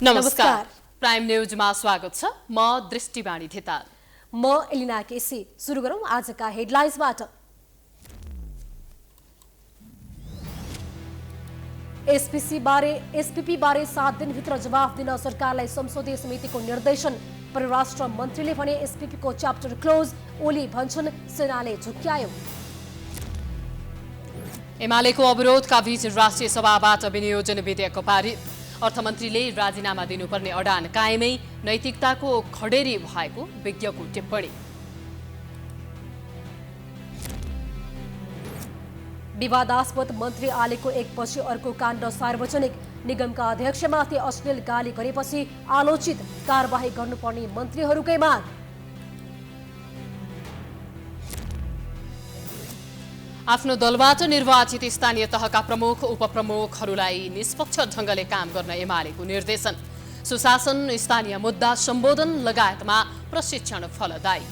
नमस्कार। प्राइम न्यूजमा स्वागत छ। म दृष्टिवाणी धिताल। म एलिना केसी। सुरु गरौं आजका हेडलाइन्सबाट। एसपीपी बारे 7 दिनभित्र जवाफ दिन सरकारलाई संसदीय समितिको निर्देशन। परराष्ट्र मन्त्रीले भने एसपीपी को च्याप्टर क्लोज। ओली भन्छन् सेनाले झुक्क्यायो। एमालेको अवरोधका बीच राष्ट्रिय सभाबाट विनियोजन विधेयक पारित। अर्थमन्त्रीले राजीनामा दिनुपर्ने अडान कायमै, नैतिकताको खडेरी भएको विज्ञको टिप्पणी। विवादास्पद मन्त्री आलेको एकपछि अर्को काण्ड सार्वजनिक। निगमका अध्यक्षमाथि अश्लील गाली गरेपछि आलोचित, कारबाही गर्नुपर्ने मन्त्रीहरूकै माग। आफ्नो दलबाट निर्वाचित स्थानीय तहका प्रमुख उपप्रमुखहरूलाई निष्पक्ष ढंगले काम गर्न एमालेको निर्देशन। सुशासन, स्थानीय मुद्दा सम्बोधन लगायतमा प्रशिक्षण फलदायी।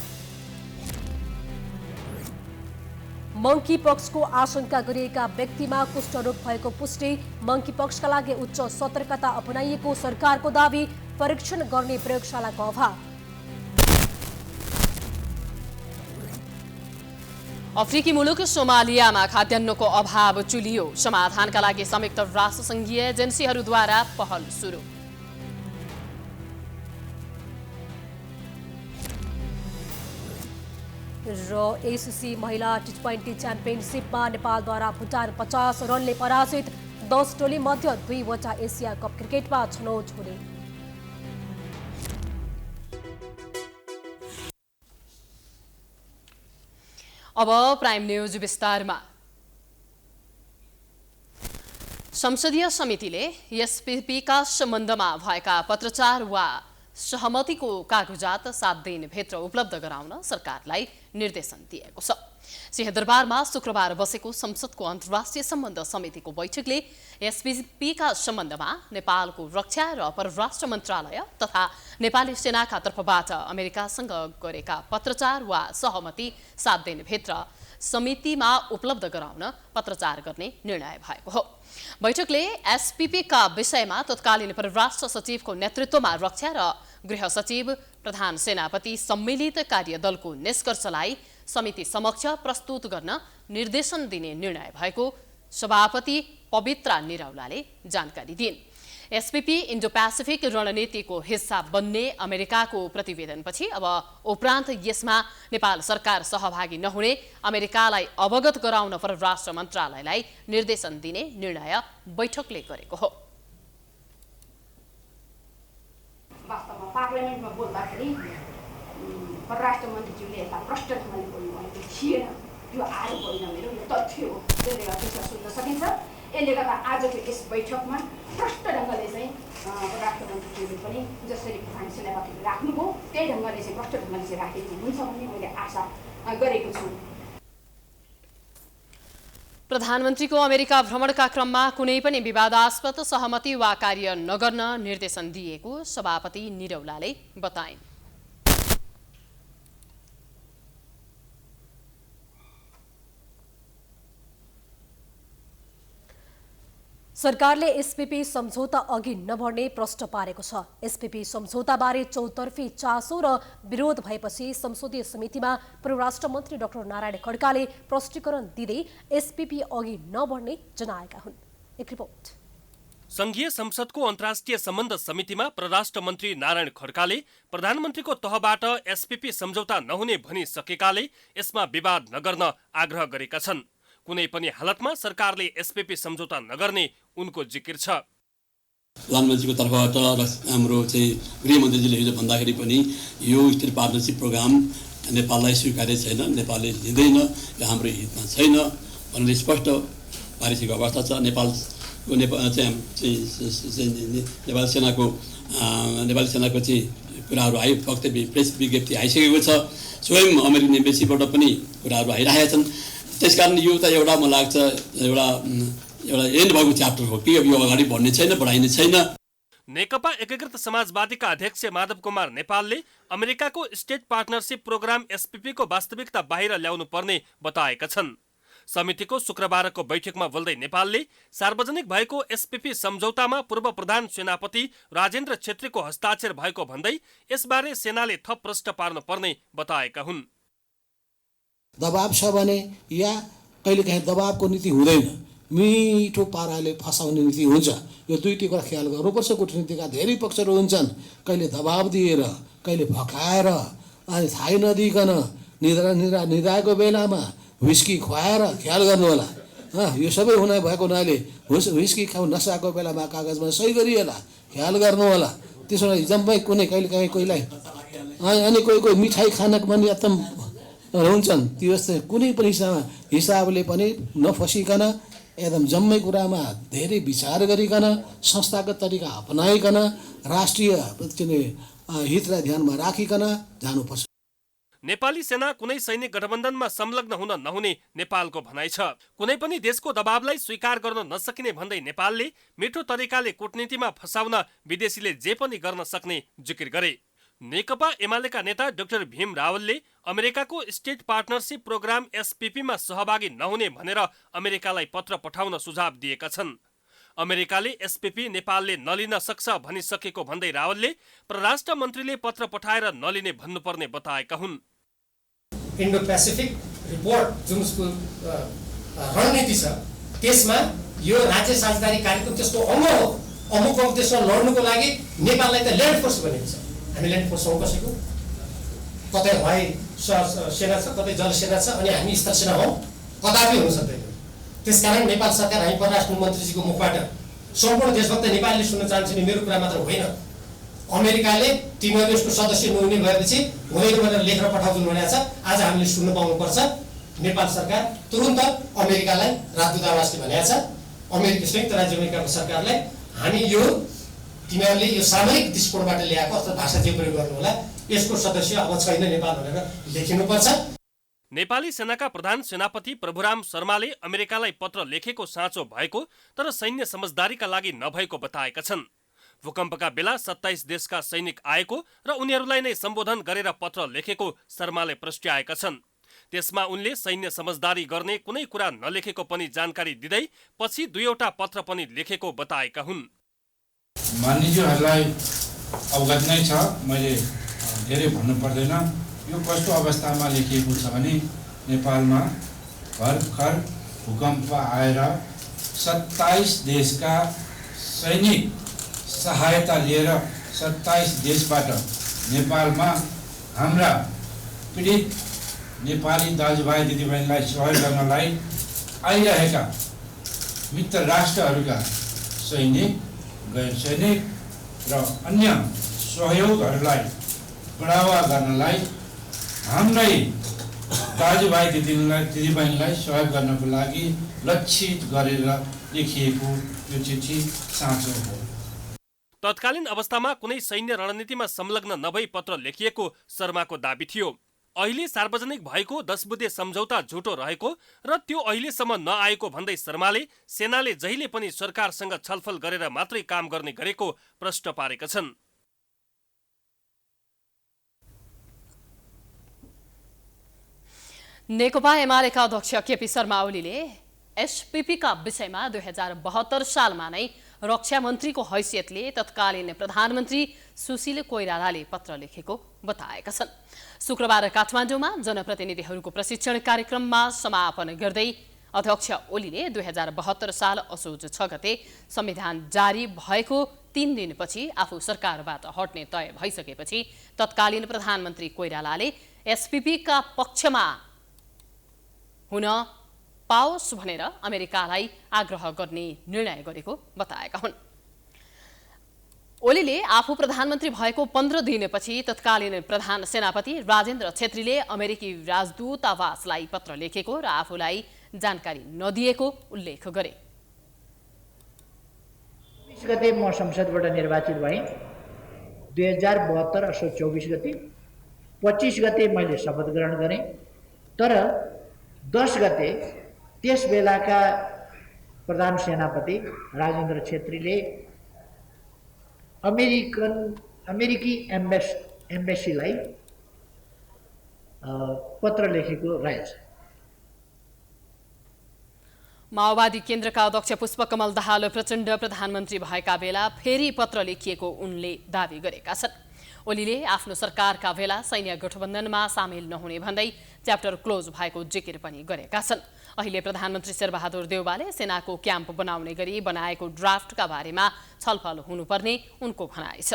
मंकी पक्सको आशंका गरिएका व्यक्तिमा कुष्ठरोग भएको पुष्टि। मंकी पक्सका लागि उच्च सतर्कता अपनाइएको सरकारको दावी। परीक्षण गर्ने प्रयोगशालाको अभाव। अफ्रिकी मुलुक सोमालियामा खाद्यान्नको अभाव चुलियो। समाधानका लागि संयुक्त राष्ट्रसङ्घीय एजेन्सीहरूद्वारा पहल सुरु। र एसीसी महिला टी20 च्याम्पियनसिपमा नेपालद्वारा भुटान 50 रनले पराजित। 10 टोली मध्ये 2वटा एसिया कप क्रिकेटमा छनौट हुने। अब प्राइम न्यूज विस्तारमा। संसदीय समितिले एसपीपीका सम्बन्धमा भएका पत्रचार वा सहमतिको कागजात 7 दिनभित्र उपलब्ध गराउन सरकारलाई निर्देशन दिएको छ। सिंहदरबारमा शुक्रबार बसेको संसदको अन्तर्राष्ट्रिय सम्बन्ध समितिको बैठकले एसपीपीका सम्बन्धमा नेपालको रक्षा र परराष्ट्र मन्त्रालय तथा नेपाली सेनाका तर्फबाट अमेरिकासँग गरेका पत्रचार वा सहमति 7 दिनभित्र समितिमा उपलब्ध गराउन पत्रचार गर्ने निर्णय भएको हो। बैठकले एसपीपीका विषयमा तत्कालीन परराष्ट्र सचिवको नेतृत्वमा रक्षा र गृह सचिव, प्रधान सेनापति सम्मिलित कार्यदलको निष्कर्षलाई समिति समक्ष प्रस्तुत गर्न निर्देशन दिने निर्णय भएको सभापति पवित्रा निरौलाले जानकारी दिइन्। एसपीपी इन्डो पेसिफिक रणनीतिको हिस्सा बन्ने अमेरिकाको प्रतिवेदनपछि अब उपरान्त यसमा नेपाल सरकार सहभागी नहुने अमेरिकालाई अवगत गराउन परराष्ट्र मन्त्रालयलाई निर्देशन दिने निर्णय बैठकले गरेको हो। वास्तवमा पार्लियामेन्टमा बोल्दाखेरि परराष्ट्र मन्त्रीज्यूले यता प्रष्ट ढङ्गले बोल्नुभएको थिएन। त्यो आरोप होइन मेरो, यो तथ्य हो। त्यसले गर्दा त्यसलाई सुन्न सकिन्छ। यसले गर्दा आजको यस बैठकमा प्रष्ट ढङ्गले चाहिँ परराष्ट्र मन्त्रीज्यूले पनि जसरी प्रधान सेनापतिले राख्नुभयो त्यही ढङ्गले चाहिँ प्रष्ट ढङ्गले चाहिँ राखेको हुन्छ भन्ने मैले आशा गरेको छु। प्रधानमन्त्रीको अमेरिका भ्रमणका क्रममा कुनै पनि विवादास्पद सहमति वा कार्य नगर्न निर्देशन दिएको सभापति निरौलाले बताइन्। सरकारले एसपीपी सम्झौता अघि नबढ्ने प्रश्न पारेको छ। एसपीपी सम्झौताबारे चौतर्फी चासो र विरोध भएपछि संसदीय समितिमा परराष्ट्र मन्त्री डाक्टर नारायण खड्काले प्रष्टीकरण दिँदै एसपीपी अघि नबढ्ने जनाएका हुन्। एक रिपोर्ट। संघीय संसदको अन्तर्राष्ट्रिय सम्बन्ध समितिमा परराष्ट्र मन्त्री नारायण खड्काले प्रधानमन्त्रीको तहबाट एसपीपी सम्झौता नहुने भनिसकेकाले यसमा विवाद नगर्न आग्रह गरेका छन्। कुनै पनि हालतमा सरकारले एसपीपी सम्झौता नगर्ने उनको जिकिर छ। प्रधानमन्त्रीको तर्फबाट हाम्रो चाहिँ गृहमन्त्रीजीले हिजो भन्दाखेरि पनि यो स्टेट पार्टनरसिप प्रोग्राम नेपाललाई स्वीकार्य छैन, नेपालले लिँदैन, यो हाम्रो हितमा छैन भनेर स्पष्ट पारिसकेको अवस्था छ। नेपाली सेनाको चाहिँ कुराहरू आयो, वक्तव्य प्रेस विज्ञप्ति आइसकेको छ। स्वयं अमेरिकन एम्बेसीबाट पनि कुराहरू आइरहेका छन्। त्यसकारण यो त एउटा मलाई लाग्छ एउटा एन्ड भएको च्याप्टर हो कि यो अगाडि बढ्ने छैन, बढाइने छैन। नेकपा एकीकृत समाजवादीका अध्यक्ष माधव कुमार नेपालले अमेरिकाको स्टेट पार्टनरसिप प्रोग्राम एसपीपी को वास्तविकता बाहिर ल्याउनु पर्ने बताएका छन्। समितिको शुक्रबारको बैठकमा बोल्दै नेपालले सार्वजनिक भएको एसपीपी सम्झौतामा पूर्व प्रधान सेनापति राजेन्द्र छेत्रीको हस्ताक्षर भएको भन्दै यसबारे सेनाले थप प्रश्न पार्नु पर्ने बताएका हुन्। दबाब छ भने या कहिलेकाहीँ दबाबको नीति हुँदैन, मिठो पाराले फसाउने नीति हुन्छ। यो दुईटी कुरा ख्याल गर्नुपर्छ। कूटनीतिका धेरै पक्षहरू हुन्छन्, कहिले दबाब दिएर, कहिले भकाएर, अनि थाहै नदिइकन निद्राको बेलामा व्हिस्की खुवाएर ख्याल गर्नु होला। यो सबै भएको हुनाले व्हिस्की नसाको बेलामा कागजमा सही गरिएला, ख्याल गर्नु होला। त्यसो भए जम्मै कुनै कहिलेकाहीँ कोहीलाई अनि कोही मिठाई खानको पनि एकदम हुन्छन्। त्यो जस्तै कुनै पनि हिसाबले पनि नफसिकन एकदम जम्मै कुरामा धेरै विचार गरिकन संस्थागत तरिका अपनाइकन राष्ट्रिय हितलाई ध्यानमा राखिकन जानुपर्छ। नेपाली सेना कुनै सैनिक गठबन्धनमा संलग्न हुन नहुने नेपालको भनाइ छ। कुनै पनि देशको दबावलाई स्वीकार गर्न नसकिने भन्दै नेपालले मिठो तरिकाले कूटनीतिमा फसाउन विदेशीले जे पनि गर्न सक्ने जिकिर गरे। नेकपा एमालेका नेता डाक्टर भीम रावलले अमेरिकाको स्टेट पार्टनरशिप प्रोग्राम एसपीपीमा सहभागी नहुने भनेर अमेरिकालाई पत्र पठाउन सुझाव दिएका छन्। अमेरिकाले एसपीपी नेपालले नलिन सक्छ भनिसकेको भन्दै रावलले परराष्ट्र मन्त्रीले पत्र पठाएर नलिने भन्नुपर्ने बताएका हुन्। इन्डो पेसिफिक रिपोर्ट जुन रणनीति छ त्यसमा यो राज्य साझेदारी कार्यक्रम त्यसको अङ्ग हो। अमुक त्यसमा लड्नुको लागि नेपाललाई त ल्यान्ड फोर्स बनेको छ। हामी ल्यान्ड फोर्स हौँ कसैको, कतै हवाई सेना छ, कतै जल सेना छ, अनि हामी स्थल सेना हौँ, कदापि हुन सक्दैन। त्यसकारण नेपाल सरकार, हामी परराष्ट्र मन्त्रीजीको मुखबाट सम्पूर्ण देशभक्त नेपालीले सुन्न चाहन्छ नि मेरो कुरा मात्र होइन। अमेरिकाले तिमीहरू यसको सदस्य नहुने भएपछि हुँदैन भनेर लेखेर पठाउँछन् भनेको छ। आज हामीले सुन्न पाउनुपर्छ। नेपाल सरकार तुरुन्त अमेरिकालाई राजदूतावासले भनेको छ, संयुक्त राज्य अमेरिकाको सरकारलाई, हामी यो तिमीहरूले यो सामरिक दृष्टिकोणबाट ल्याएको अथवा भाषा जे प्रयोग गर्नु होला यसको सदस्य अब छैन नेपाल भनेर लेखिनुपर्छ। नेपाली सेनाका प्रधान सेनापति प्रभुराम शर्माले अमेरिकालाई पत्र लेखेको साँचो भएको तर सैन्य समझदारीका लागि नभएको बताएका छन्। भूकम्पका बेला 27 देशका सैनिक आएको र उनीहरूलाई नै सम्बोधन गरेर पत्र लेखेको शर्माले प्रस्ट्याएका छन्। त्यसमा उनले सैन्य समझदारी गर्ने कुनै कुरा नलेखेको पनि जानकारी दिँदै पछि 2वटा पत्र पनि लेखेको बताएका हुन्। मानिसहरूलाई अवगत नै छ, मैले धेरै भन्नु पर्दैन। यो कस्तो अवस्थामा लेखिएको छ भने नेपालमा भर्खर भूकम्प आएर 27 देशका सैनिक सहायता लिएर 27 देशबाट नेपालमा हाम्रा पीडित नेपाली दाजुभाइ दिदीबहिनीलाई सहयोग गर्नलाई आइरहेका मित्र राष्ट्रहरूका सैनिक, गैर सैनिक र अन्य सहयोगहरूलाई बढावा गर्नलाई हाम्रै दाजुभाइ दिदीबहिनीलाई सहयोग गर्नको लागि लक्षित गरेर लेखिएको यो चिठी साँचो हो। तत्कालीन अवस्थामा कुनै सैन्य रणनीतिमा संलग्न नभई पत्र लेखिएको शर्माको दाबी थियो। अहिले सार्वजनिक भएको 10 बुँदे सम्झौता झुटो रहेको र त्यो अहिलेसम्म नआएको भन्दै शर्माले सेनाले जहिले पनि सरकारसँग छलफल गरेर मात्रै काम गर्ने गरेको प्रश्न पारेका छन्। नेकपा एमालेका अध्यक्ष केपी शर्मा ओलीले एसपीपीका विषयमा 2072 सालमा नै रक्षा मन्त्रीको हैसियतले तत्कालीन प्रधानमन्त्री सुशील कोइरालाले पत्र लेखेको बताएका छन्। शुक्रबार काठमाडौँमा जनप्रतिनिधिहरूको प्रशिक्षण कार्यक्रममा समापन गर्दै अध्यक्ष ओलीले 2072 साल असोज 6 गते संविधान जारी भएको 3 दिनपछि आफू सरकारबाट हट्ने तय भइसकेपछि तत्कालीन प्रधानमन्त्री कोइरालाले एसपीपीका पक्षमा हुन पाओस् भनेर अमेरिकालाई आग्रह गर्ने निर्णय गरेको बताएका हुन्। ओलीले आफू प्रधानमन्त्री भएको 15 दिनपछि तत्कालीन प्रधान सेनापति राजेन्द्र छेत्रीले अमेरिकी राजदूतावासलाई पत्र लेखेको र आफूलाई जानकारी नदिएको उल्लेख गरे। 20 गते म संसदबाट निर्वाचित भएँ, 2072 असोज 24 गते। 25 गते मैले शपथ ग्रहण गरेँ, तर 10 गते त्यस बेलाका प्रधान सेनापति राजेन्द्र छेत्रीले अमेरिकी एम्बेसीलाई पत्र लेखेको रहेछ। माओवादी केन्द्रका अध्यक्ष पुष्पकमल दाहाल प्रचण्ड प्रधानमन्त्री भएका बेला फेरि पत्र लेखिएको उनले दावी गरेका छन्। ओलीले आफ्नो सरकारका बेला सैन्य गठबन्धनमा सामेल नहुने भन्दै च्याप्टर क्लोज भएको जिकिर पनि गरेका छन्। अहिले प्रधानमन्त्री शेरबहादुर देउवाले सेनाको क्याम्प बनाउने गरी बनाएको ड्राफ्टका बारेमा छलफल हुनुपर्ने उनको भनाइ छ।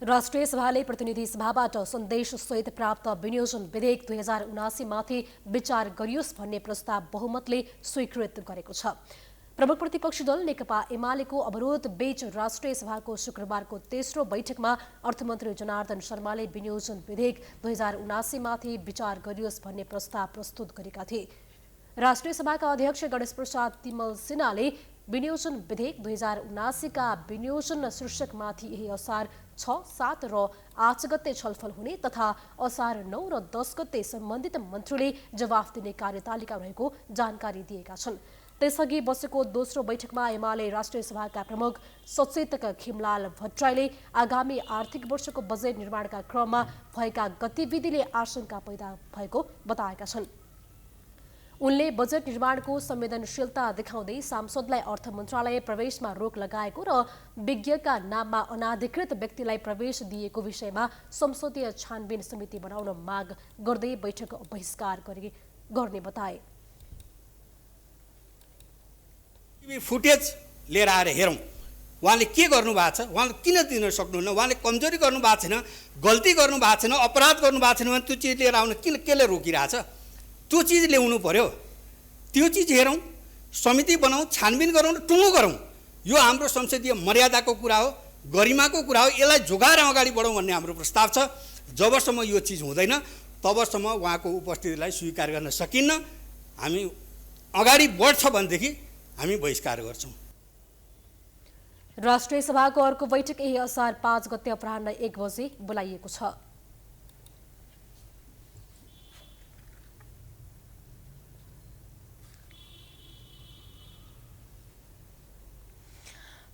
राष्ट्रिय सभाले प्रतिनिधि सभाबाट सन्देशसहित प्राप्त विनियोजन विधेयक 2079 माथि विचार गरियोस् भन्ने प्रस्ताव बहुमतले स्वीकृत गरेको छ। प्रमुख प्रतिपक्षी दल नेकपा एमालेको अवरोध बीच राष्ट्रिय सभाको शुक्रबारको तेस्रो बैठकमा अर्थमन्त्री जनार्दन शर्माले विनियोजन विधेयक 2079 माथि विचार गरियोस् भन्ने प्रस्ताव प्रस्तुत गरेका थिए। राष्ट्रिय सभाका अध्यक्ष गणेश प्रसाद तिमल सिन्हाले विनियोजन विधेयक 2079 का विनियोजन शीर्षकमाथि यही असार 6, 7 र 8 गते छलफल हुने तथा असार 9 र 10 गते सम्बन्धित मन्त्रीले जवाफ दिने कार्यतालिका रहेको जानकारी दिएका छन्। त्यसअघि बसेको दोस्रो बैठकमा एमाले राष्ट्रिय सभाका प्रमुख सचेतक खिमलाल भट्टराईले आगामी आर्थिक वर्षको बजेट निर्माणका क्रममा भएका गतिविधिले आशंका पैदा भएको बताएका छन्। उनले बजेट निर्माणको संवेदनशीलता देखाउँदै सांसदलाई अर्थ मन्त्रालय प्रवेशमा रोक लगाएको र विज्ञका नाममा अनाधिकृत व्यक्तिलाई प्रवेश दिएको विषयमा संसदीय छानबिन समिति बनाउन माग गर्दै बैठक बहिष्कार गर्ने बताए। फुटेज लिएर आएर हेरौँ उहाँले के गर्नु भएको छ, उहाँले किन दिन सक्नुहुन्न, उहाँले कमजोरी गर्नु भएको छैन, गल्ती गर्नु भएको छैन, अपराध गर्नु भएको छैन भने त्यो चिज लिएर आउन किन केले रोकिरहेछ? त्यो चिज ल्याउनु पर्यो। त्यो चिज हेरौँ, समिति बनाऊँ, छानबिन गरौँ र टुङ्गो गरौँ। यो हाम्रो संसदीय मर्यादाको कुरा हो, गरिमाको कुरा हो। यसलाई जोगाएर अगाडि बढौँ भन्ने हाम्रो प्रस्ताव छ। जबसम्म यो चिज हुँदैन तबसम्म उहाँको उपस्थितिलाई स्वीकार गर्न सकिन्न। हामी अगाडि बढ्छ भनेदेखि हामी बहिष्कार गर्छौँ। राष्ट्रिय सभाको अर्को बैठक यही असार 5 गते अपराह्न 1 बजे बोलाइएको छ।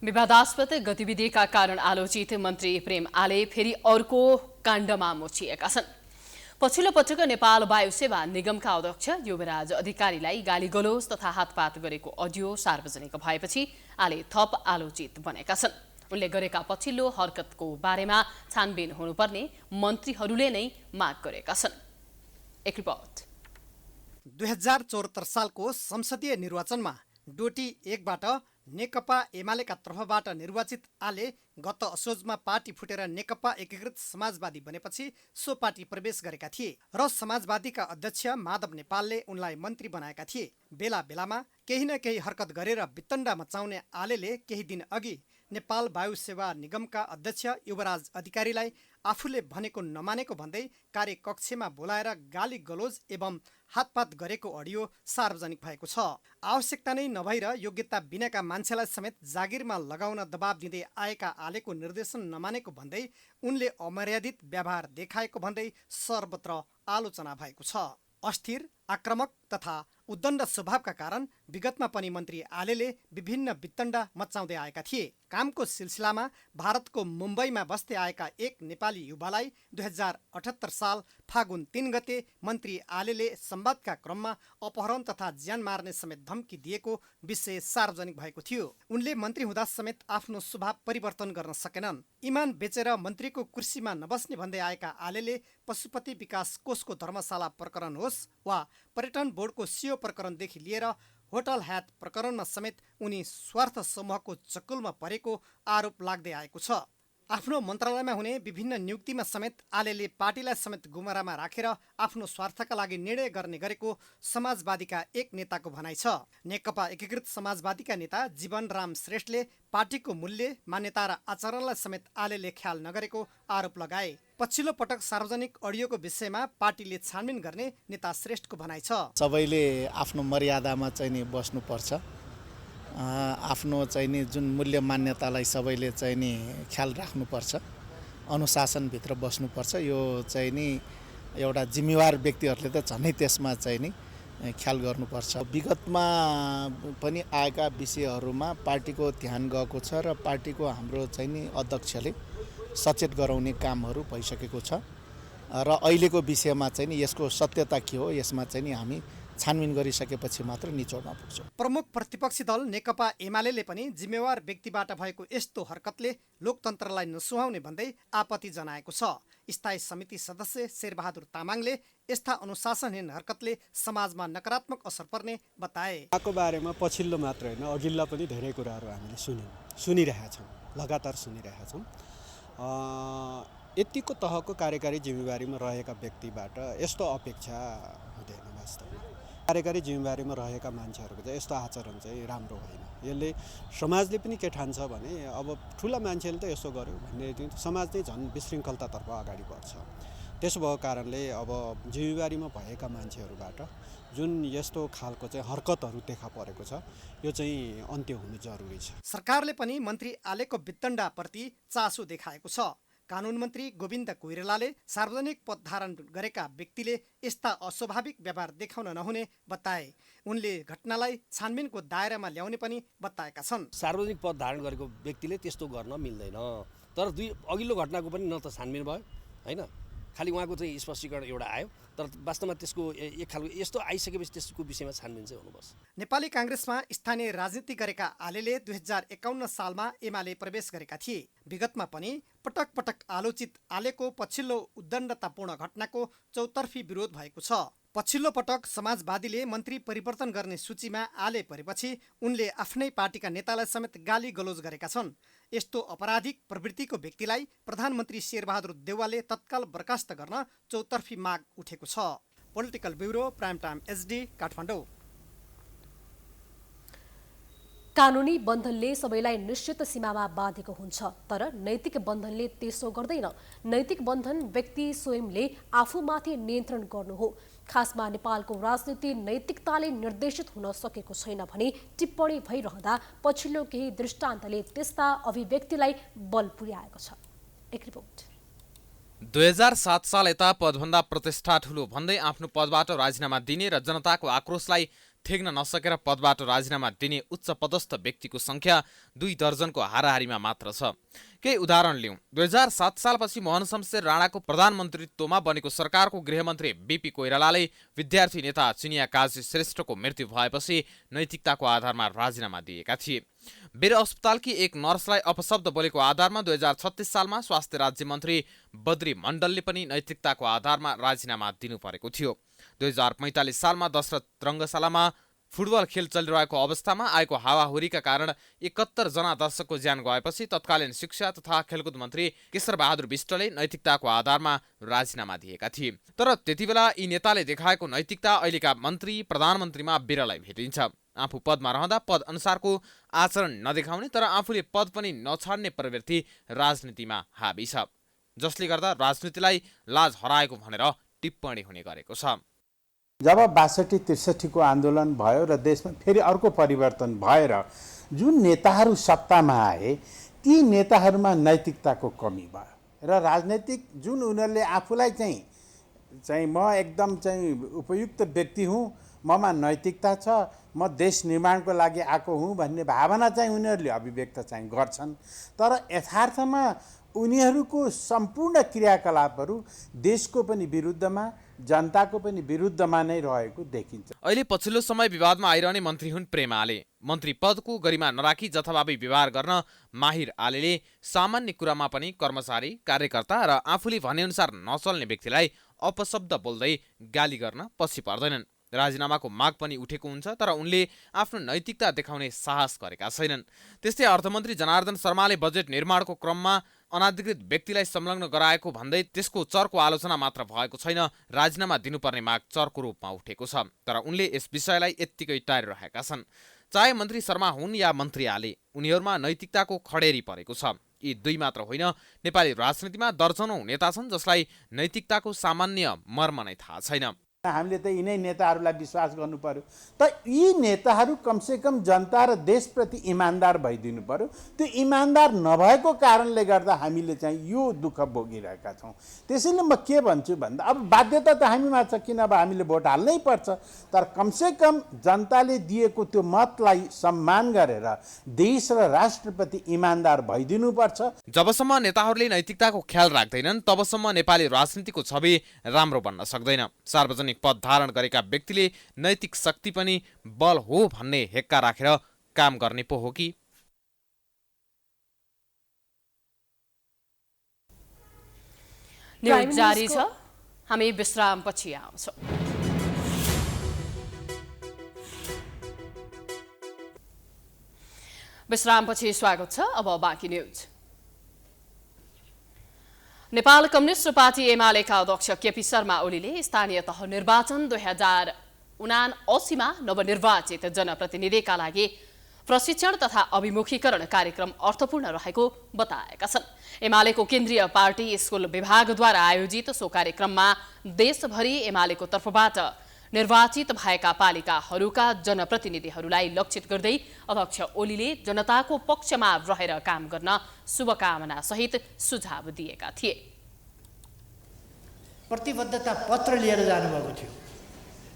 विवादास्पद गतिविधिका कारण आलोचित मन्त्री प्रेम आले फेरि अर्को काण्डमा मोचिएका छन्। पछिल्लो पटक नेपाल वायु सेवा निगमका अध्यक्ष युवराज अधिकारीलाई गालीगलोज तथा हातपात गरेको अडियो सार्वजनिक भएपछि आले थप आलोचित बनेका छन्। उनले गरेका पछिल्लो हरकतको बारेमा छानबिन हुनुपर्ने मन्त्रीहरूले नै माग गरेका छन्। एक रिपोर्ट। 2074 सालको संसदीय निर्वाचनमा डोटी 1 बाट नेकपा एमालेका तर्फबाट निर्वाचित आले गत असोजमा पार्टी फुटेर नेकपा एकीकृत समाजवादी बनेपछि सो पार्टी प्रवेश गरेका थिए र समाजवादीका अध्यक्ष माधव नेपालले उनलाई मन्त्री बनाएका थिए। बेला बेलामा केही न केही हरकत गरेर वितण्डा मचाउने आलेले केही दिन अघि नेपाल वायु सेवा निगमका अध्यक्ष युवराज अधिकारीलाई आफूले भनेको नमानेको भन्दै कार्यकक्षमा बोलाएर गाली गलोज एवं हातपात गरेको अडियो सार्वजनिक भएको छ। आवश्यकता नै नभएर योग्यता बिनाका मान्छेलाई समेत जागिरमा लगाउन दबाब दिँदै आएका आलेको निर्देशन नमानेको भन्दै उनले अमर्यादित व्यवहार देखाएको भन्दै सर्वत्र आलोचना भएको छ। अस्थिर, आक्रामक तथा उद्दण्ड स्वभावका कारण विगतमा पनि मन्त्री आलेले विभिन्न वितण्डा मचाउँदै आएका थिए। कामको सिलसिलामा भारतको मुम्बईमा बस्दै आएका एक नेपाली युवालाई 2078 साल फागुन 3 गते मन्त्री आलेले संवादका क्रममा अपहरण तथा ज्यान मार्ने समेत धम्की दिएको विषय सार्वजनिक भएको थियो। उनले मन्त्री हुँदा समेत आफ्नो स्वभाव परिवर्तन गर्न सकेनन्। इमान बेचेर मन्त्रीको कुर्सीमा नबस्ने भन्दै आएका आलेले पशुपति विकास कोषको धर्मशाला प्रकरण होस् वा पर्यटन बोर्डको सिओ प्रकरणदेखि लिएर होटल ह्याट प्रकरणमा समेत उनी स्वार्थ समूहको चक्कुलमा परेको आरोप लाग्दै आएको छ। आफ्नो मन्त्रालयमा हुने विभिन्न नियुक्तिमा समेत आलेले पार्टीलाई समेत गुमरामा राखेर आफ्नो स्वार्थका लागि निर्णय गर्ने गरेको समाजवादीका एक नेताको भनाइ छ। नेकपा एकीकृत समाजवादीका नेता जीवनराम श्रेष्ठले पार्टीको मूल्य, मान्यता र आचरणलाई समेत आलेले ख्याल नगरेको आरोप लगाए। पछिल्लो पटक सार्वजनिक अडियोको विषयमा पार्टीले छानबिन गर्ने नेता श्रेष्ठको भनाइ छ। सबैले आफ्नो मर्यादामा चाहिँ नि बस्नुपर्छ। आफ्नो चाहिँ नि जुन मूल्य मान्यतालाई सबैले चाहिँ नि ख्याल राख्नुपर्छ, अनुशासनभित्र बस्नुपर्छ। यो चाहिँ नि एउटा जिम्मेवार व्यक्तिहरूले त झनै त्यसमा चाहिँ नि ख्याल गर्नुपर्छ। विगतमा पनि आएका विषयहरूमा पार्टीको ध्यान गएको छ र पार्टीको हाम्रो चाहिँ नि अध्यक्षले सचेत गराउने कामहरू भइसकेको छ र अहिलेको विषयमा चाहिँ नि यसको सत्यता के हो यसमा चाहिँ नि हामी छानबिन गरिसकेपछि मात्र निचोडमा पुग्छौँ। प्रमुख प्रतिपक्षी दल नेकपा एमाले पनि जिम्मेवार व्यक्तिबाट भएको यस्तो हरकतले लोकतन्त्रलाई नसुहाउने भन्दै आपत्ति जनाएको छ। स्थायी समिति सदस्य शेरबहादुर तामाङले यस्ता अनुशासनहीन हरकतले समाजमा नकारात्मक असर पर्ने बताए। यहाँको बारेमा पछिल्लो मात्र होइन अघिल्ला पनि धेरै कुराहरू हामीले सुनिरहेका छौँ, लगातार सुनिरहेका छौँ। यतिको तहको कार्यकारी जिम्मेवारीमा रहेका व्यक्तिबाट यस्तो अपेक्षा हुँदैन। वास्तवमा कार्यकारी जिम्मेवारीमा रहेका मान्छेहरूको चाहिँ यस्तो आचरण चाहिँ राम्रो होइन। यसले समाजले पनि के ठान्छ भने अब ठुला मान्छेले त यसो गर्यो भन्ने समाज चाहिँ झन् विशृङ्खलतातर्फ अगाडि बढ्छ। त्यसो भएको कारणले अब जिम्मेवारीमा भएका मान्छेहरूबाट जुन यस्तो खालको चाहिँ हरकतहरू देखा परेको छ यो चाहिँ अन्त्य हुनु जरुरी छ। सरकारले पनि मन्त्री आलेको वितण्डाप्रति चासो देखाएको छ। कानुन मन्त्री गोविन्द कोइरालाले सार्वजनिक पद धारण गरेका व्यक्तिले यस्ता अस्वाभाविक व्यवहार देखाउन नहुने बताए। उनले घटनालाई छानबिनको दायरामा ल्याउने पनि बताएका छन्। सार्वजनिक पद धारण गरेको व्यक्तिले त्यस्तो गर्न मिल्दैन। तर अघिल्लो घटनाको पनि न त छानबिन भयो होइन, खालि उहाँको चाहिँ स्पष्टीकरण एउटा आयो। तर वास्तवमा त्यसको एक खालको यस्तो आइसकेपछि त्यसको विषयमा छानबिन चाहिँ हुनुपर्छ। नेपाली काङ्ग्रेसमा स्थानीय राजनीति गरेका आलेले 2051 सालमा एमाले प्रवेश गरेका थिए। विगतमा पनि पटक पटक आलोचित आलेको पछिल्लो उद्दण्डतापूर्ण घटनाको चौतर्फी विरोध भएको छ। पछिल्लो पटक समाजवादीले मन्त्री परिवर्तन गर्ने सूचीमा आले परेपछि उनले आफ्नै पार्टीका नेतालाई समेत गाली गलोज गरेका छन्। यस्तो अपराधिक प्रवृत्तिको व्यक्तिलाई प्रधानमन्त्री शेरबहादुर देउवाले तत्काल बर्खास्त गर्न चौतर्फी माग उठेको छ। Political bureau, prime time HD, Kathmandu. कानुनी बन्धनले सबैलाई निश्चित सीमामा बाँधेको हुन्छ, तर नैतिक बन्धनले त्यसो गर्दैन। नैतिक बन्धन व्यक्ति स्वयंले आफूमाथि नियन्त्रण गर्नु हो। खासमा नेपालको राजनीति नैतिकताले निर्देशित हुन सकेको छैन भने टिप्पणी भइरहँदा पछिल्लो केही दृष्टान्तले त्यस्ता अभिव्यक्तिलाई बल पुर्याएको छ। एक रिपोर्ट। 2007 साल यता पदभन्दा प्रतिष्ठा ठुलो भन्दै आफ्नो पदबाट राजीनामा दिने र जनताको आक्रोशलाई थेग्न नसकेर पदबाट राजीनामा दिने उच्च पदस्थ व्यक्तिको संख्या 2 दर्जनको हाराहारीमा मात्र छ। केही उदाहरण लिउँ। 2007 सालपछि मोहन शमशेर राणाको प्रधानमन्त्रीत्वमा बनेको सरकारको गृहमन्त्री BP कोइरालाले विद्यार्थी नेता चिनिया काजी श्रेष्ठको मृत्यु भएपछि नैतिकताको आधारमा राजीनामा दिएका थिए। वीर अस्पतालकी एक नर्सलाई अपशब्द बोलेको आधारमा 2036 सालमा स्वास्थ्य राज्य मन्त्री बद्री मण्डलले पनि नैतिकताको आधारमा राजीनामा दिनु परेको थियो। 2045 सालमा दशरथ रङ्गशालामा फुटबल खेल चलिरहेको अवस्थामा आएको हावाहुरीका कारण 71 जना दर्शकको ज्यान गएपछि तत्कालीन शिक्षा तथा खेलकुद मन्त्री केशरबहादुर विष्टले नैतिकताको आधारमा राजीनामा दिएका थिए। तर त्यतिबेला यी नेताले देखाएको नैतिकता अहिलेका मन्त्री प्रधानमन्त्रीमा बिरलै भेटिन्छ। आफू पदमा रहँदा पद अनुसारको आचरण नदेखाउने तर आफूले पद पनि नछाड्ने प्रवृत्ति राजनीतिमा हाबी छ, जसले गर्दा राजनीतिलाई लाज हराएको भनेर टिप्पणी हुने गरेको छ। जब 62-63 को आन्दोलन भयो र देशमा फेरि अर्को परिवर्तन भएर जुन नेताहरू सत्तामा आए ती नेताहरूमा नैतिकताको कमी भयो र राजनैतिक जुन उनीहरूले आफूलाई चाहिँ म एकदम चाहिँ उपयुक्त व्यक्ति हुँ, ममा नैतिकता छ, म देश निर्माणको लागि आएको हुँ भन्ने भावना चाहिँ उनीहरूले अभिव्यक्त चाहिँ गर्छन्। तर यथार्थमा उनीहरूको सम्पूर्ण क्रियाकलापहरू देशको पनि विरुद्धमा जनताको पनि विरुद्धमा नै रहेको देखिन्छ। अहिले पछिल्लो समय विवादमा आइरहने मन्त्री हुन् प्रेम आले। मन्त्री पदको गरिमा नराखी जथाभावी व्यवहार गर्न माहिर आलेले सामान्य कुरामा पनि कर्मचारी, कार्यकर्ता र आफूले भनेअनुसार नचल्ने व्यक्तिलाई अपशब्द बोल्दै गाली गर्न पछि पर्दैनन्। राजीनामाको माग पनि उठेको हुन्छ, तर उनले आफ्नो नैतिकता देखाउने साहस गरेका छैनन्। त्यस्तै अर्थमन्त्री जनार्दन शर्माले बजेट निर्माणको क्रममा अनाधिकृत व्यक्तिलाई संलग्न गराएको भन्दै त्यसको चर्को आलोचना मात्र भएको छैन, राजीनामा दिनुपर्ने माग चर्को रूपमा उठेको छ। तर उनले यस विषयलाई यत्तिकै टारिरहेका छन्। चाहे मन्त्री शर्मा हुन् या मन्त्री आले, उनीहरूमा नैतिकताको खडेरी परेको छ। यी दुई मात्र होइन, नेपाली राजनीतिमा दर्जनौं नेता छन् जसलाई नैतिकताको सामान्य मर्म नै थाहा छैन। हामीले त यिनै नेताहरूलाई विश्वास गर्नु पर्यो। त यी नेताहरू कमसेकम जनता र देशप्रति इमान्दार भइदिनु पर्यो। त्यो इमान्दार नभएको कारणले गर्दा हामीले चाहिँ यो दुःख भोगिरहेका छौँ। त्यसैले म के भन्छु भन्दा अब बाध्यता त हामीमा छ, किन अब हामीले भोट हाल्नै पर्छ। तर कमसेकम जनताले दिएको त्यो मतलाई सम्मान गरेर देश र राष्ट्रप्रति इमान्दार भइदिनुपर्छ। जबसम्म नेताहरूले नैतिकताको ख्याल राख्दैनन् तबसम्म नेपाली राजनीतिको छवि राम्रो बन्न सक्दैन। सार्वजनिक पद धारण गरेका व्यक्तिले नैतिक शक्ति पनि बल हो भन्ने हेक्का राखेर काम गर्ने पो हो कि? न्यूज जारी छ, हामी विश्रामपछि आउँछौँ। विश्रामपछि स्वागत छ। अब बाँकी न्यूज। नेपाल कम्युनिस्ट पार्टी एमालेका अध्यक्ष केपी शर्मा ओलीले स्थानीय तह निर्वाचन 2079 नवनिर्वाचित जनप्रतिनिधिका लागि प्रशिक्षण तथा अभिमुखीकरण कार्यक्रम अर्थपूर्ण रहेको बताएका छन्। एमालेको केन्द्रीय पार्टी स्कुल विभागद्वारा आयोजित सो कार्यक्रममा देशभरि एमालेको तर्फबाट निर्वाचित भएका पालिकाहरूका जनप्रतिनिधिहरूलाई लक्षित गर्दै अध्यक्ष ओलीले जनताको पक्षमा रहेर काम गर्न शुभकामना सहित सुझाव दिएका थिए। प्रतिबद्धता पत्र लिएर जानुभएको थियो।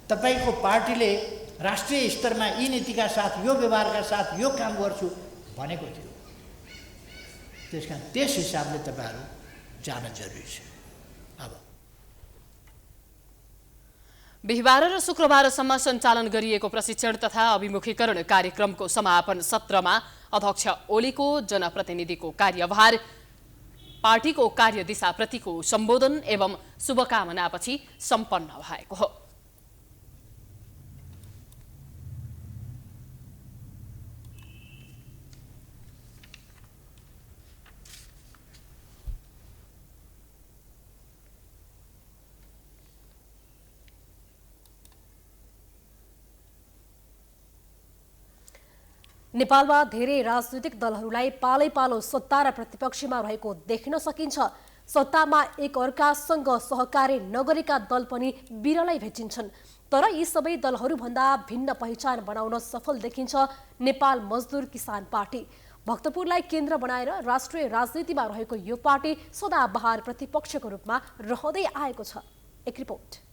तपाईको पार्टीले राष्ट्रिय स्तरमा यी नीतिका साथ, यो व्यवहारका साथ यो काम गर्छु भनेको थियो। त्यसकारण त्यस हिसाबले तपाईहरू जान जरुरी छ। अब बिहिबार र शुक्रबारसम्म सञ्चालन गरिएको प्रशिक्षण तथा अभिमुखीकरण कार्यक्रमको समापन सत्रमा अध्यक्ष ओलीको जनप्रतिनिधिको कार्यभार, पार्टीको कार्यदिशाप्रतिको सम्बोधन एवं शुभकामनापछि सम्पन्न भएको हो। नेपालमा धेरै राजनीतिक दलहरूलाई पालै पालो सत्ता र प्रतिपक्षमा रहेको देख्न सकिन्छ। सत्तामा एक अर्कासँग सहकार्य नगरेका दल पनि बिरलै भेटिन्छन्। तर यी सबै दलहरूभन्दा भिन्न पहिचान बनाउन सफल देखिन्छ नेपाल मजदुर किसान पार्टी। भक्तपुरलाई केन्द्र बनाएर राष्ट्रिय राजनीतिमा रहेको यो पार्टी सदाबहार प्रतिपक्षको रूपमा रहँदै आएको छ। एक रिपोर्ट।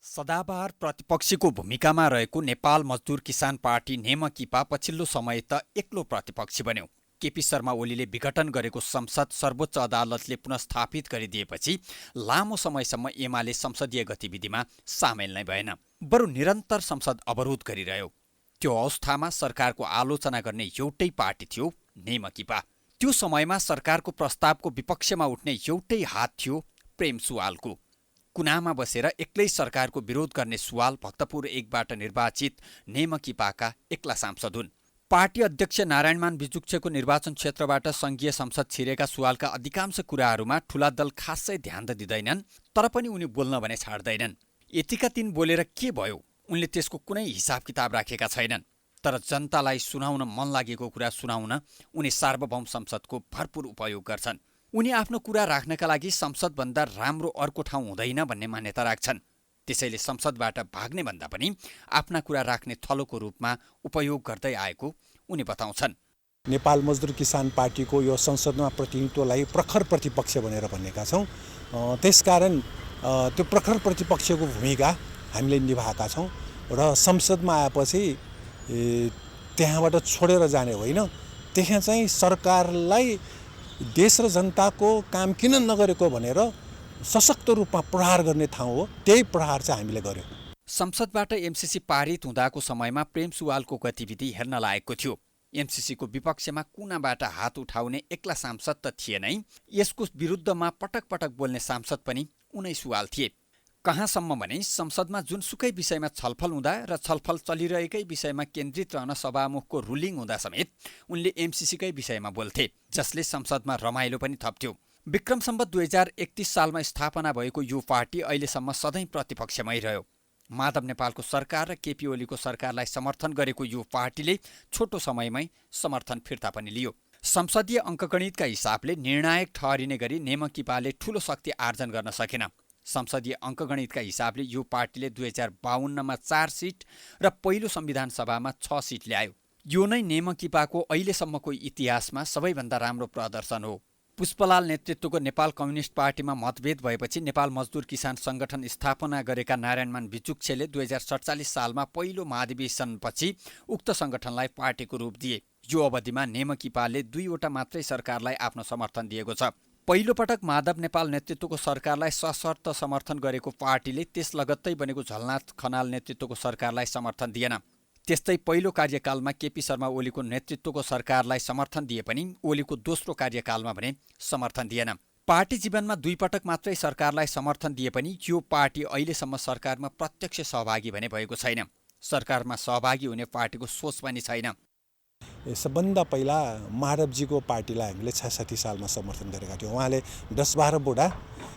सदाबहार प्रतिपक्षीको भूमिकामा रहेको नेपाल मजदुर किसान पार्टी नेमकिपा पछिल्लो समय त एक्लो प्रतिपक्षी बन्यो। केपी शर्मा ओलीले विघटन गरेको संसद सर्वोच्च अदालतले पुनस्थापित गरिदिएपछि लामो समयसम्म एमाले संसदीय गतिविधिमा सामेल नै भएन, बरु निरन्तर संसद अवरोध गरिरह्यो। त्यो अवस्थामा सरकारको आलोचना गर्ने एउटै पार्टी थियो नेमकिपा। त्यो समयमा सरकारको प्रस्तावको विपक्षमा उठ्ने एउटै हात थियो प्रेम सुवालको। कुनामा बसेर एक्लै सरकारको विरोध गर्ने सुवाल भक्तपुर 1बाट निर्वाचित नेमकिपाका एक्ला सांसद हुन्। पार्टी अध्यक्ष नारायणमान बिजुक्छेको निर्वाचन क्षेत्रबाट संघीय संसद छिरेका सुवालका अधिकांश कुराहरूमा ठूला दल खासै ध्यान त दिँदैनन्, तर पनि उनी बोल्न भने छाड्दैनन्। यतिका दिन बोलेर के भयो, उनले त्यसको कुनै हिसाब किताब राखेका छैनन्। तर जनतालाई सुनाउन मन लागेको कुरा सुनाउन उनी सार्वभौम संसदको भरपूर उपयोग गर्छन्। उनी आफ्नो कुरा राख्नका लागि संसदभन्दा राम्रो अर्को ठाउँ हुँदैन भन्ने मान्यता राख्छन्। त्यसैले संसदबाट भाग्ने भन्दा पनि आफ्ना कुरा राख्ने थलोको रूपमा उपयोग गर्दै आएको उनी बताउँछन्। नेपाल मजदुर किसान पार्टीको यो संसदमा प्रतिनिधित्वलाई प्रखर प्रतिपक्ष भनेर भनेका छौँ। त्यसकारण त्यो प्रखर प्रतिपक्षको भूमिका हामीले निभाएका छौँ र संसदमा आएपछि त्यहाँबाट छोडेर जाने होइन, त्यहाँ चाहिँ सरकारलाई देश र जनताको काम किन नगरेको भनेर सशक्त रूपमा प्रहार गर्ने ठाउँ हो। त्यही प्रहार चाहिँ हामीले गर्यौँ। संसदबाट एमसीसी पारित हुँदाको समयमा प्रेम सुवालको गतिविधि हेर्न लागेको थियो। एमसीसीको विपक्षमा कुनाबाट हात उठाउने एक्ला सांसद त थिएनै, यसको विरुद्धमा पटक पटक बोल्ने सांसद पनि उनै सुवाल थिए। कहाँसम्म भने संसदमा जुनसुकै विषयमा छलफल हुँदा र छलफल चलिरहेकै विषयमा केन्द्रित रहन सभामुखको रुलिङ हुँदा समेत उनले एमसीसीकै विषयमा बोल्थे, जसले संसदमा रमाइलो पनि थप्थ्यो। विक्रम सम्वत 2031 सालमा स्थापना भएको यो पार्टी अहिलेसम्म सधैँ प्रतिपक्षमै रह्यो। माधव नेपालको सरकार र केपी ओलीको सरकारलाई समर्थन गरेको यो पार्टीले छोटो समयमै समर्थन फिर्ता पनि लियो। संसदीय अङ्कगणितका हिसाबले निर्णायक ठहरिने गरी नेमकिपाले ठूलो शक्ति आर्जन गर्न सकेन। संसदीय अङ्कगणितका हिसाबले यो पार्टीले 2052मा 4 सिट र पहिलो संविधान सभामा 6 सिट ल्यायो। यो नै नेमकिपाको अहिलेसम्मको इतिहासमा सबैभन्दा राम्रो प्रदर्शन हो। पुष्पलाल नेतृत्वको नेपाल कम्युनिस्ट पार्टीमा मतभेद भएपछि नेपाल मजदुर किसान संगठन स्थापना गरेका नारायणमान भिचुक्छेले 2047 सालमा पहिलो महाधिवेशनपछि उक्त संगठनलाई पार्टीको रूप दिए। यो अवधिमा नेमकिपाले 2वटा मात्रै सरकारलाई आफ्नो समर्थन दिएको छ। पहिलो पटक माधव नेपाल नेतृत्वको सरकारलाई सशर्त समर्थन गरेको पार्टीले त्यस लगत्तै बनेको झलनाथ खनाल नेतृत्वको सरकारलाई समर्थन दिएन। त्यस्तै पहिलो कार्यकालमा केपी शर्मा ओलीको नेतृत्वको सरकारलाई समर्थन दिए पनि ओलीको दोस्रो कार्यकालमा भने समर्थन दिएन। पार्टी जीवनमा 2 पटक मात्रै सरकारलाई समर्थन दिए पनि यो पार्टी अहिलेसम्म सरकारमा प्रत्यक्ष सहभागी भने भएको छैन। सरकारमा सहभागी हुने पार्टीको सोच पनि छैन। सबभन्दा पहिला माधवजीको पार्टीलाई हामीले 66 सालमा समर्थन गरेका थियौँ। उहाँले 10-12 वटा